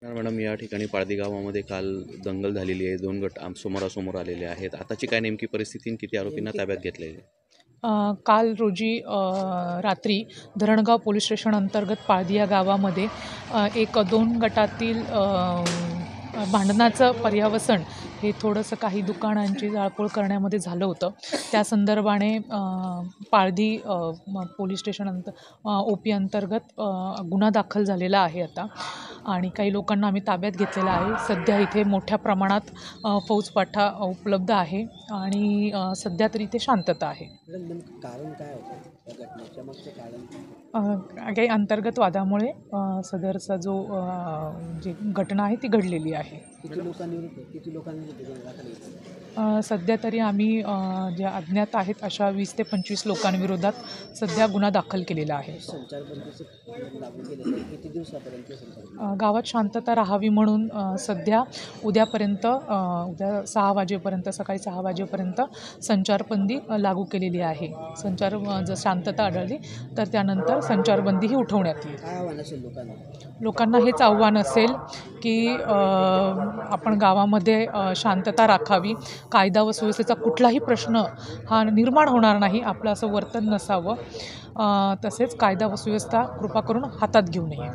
Madam, या ठिकाणी पाळदी गावामध्ये काल दंगल झालेली आहे. दोन गट समोरासमोर आलेले आहेत. आताची काय नेमकी परिस्थिती आणि किती आरोपींना ताब्यात घेतलेले आहे? काल रोजी रात्री धरणगाव पोलीस स्टेशन अंतर्गत पाळदी या गावामध्ये एक दोन गटातील भांडणाचं पर्यावसन हे थोडंसं काही दुकानांची जाळपोळ करण्यामध्ये झालं होतं. त्या संदर्भाने पाळदी पोलीस स्टेशन OP अंतर्गत गुन्हा दाखल झालेला आहे आता, आणि काही लोकांना आम्ही ताब्यात घेतलेला आहे. सध्या इथे मोठ्या प्रमाणात फौजपाठा उपलब्ध आहे आणि सध्या तरी इथे शांतता आहे. कारण काय होतं या घटनेच्या मागचं कारण? काही अंतर्गत वादामुळे सदरचा जो जी घटना आहे ती घडलेली आहे. किती लोकांनी गुन्हा दाखल केला? सध्या तरी आम्ही ज्या अज्ञात आहेत अशा 20 ते 25 लोकांविरोधात सध्या गुन्हा दाखल केलेला आहे. संचारबंदीचं लागू केलेलं आहे. किती दिवसापर्यंत गावात शांतता राहावी म्हणून सध्या उद्या 6 वाजेपर्यंत, सकाळी 6 वाजेपर्यंत संचारबंदी लागू केलेली आहे. जर शांतता आढळली तर त्यानंतर संचारबंदीही उठवण्यात येईल. काय आव्हान असेल लोकांना हेच आव्हान असेल की आपण गावामध्ये शांतता राखावी, कायदा व सुव्यवस्थेचा कुठलाही प्रश्न हा निर्माण होणार नाही, आपलं असं वर्तन नसावं. तसेच कायदा व सुव्यवस्था कृपा करून हातात घेऊ नये.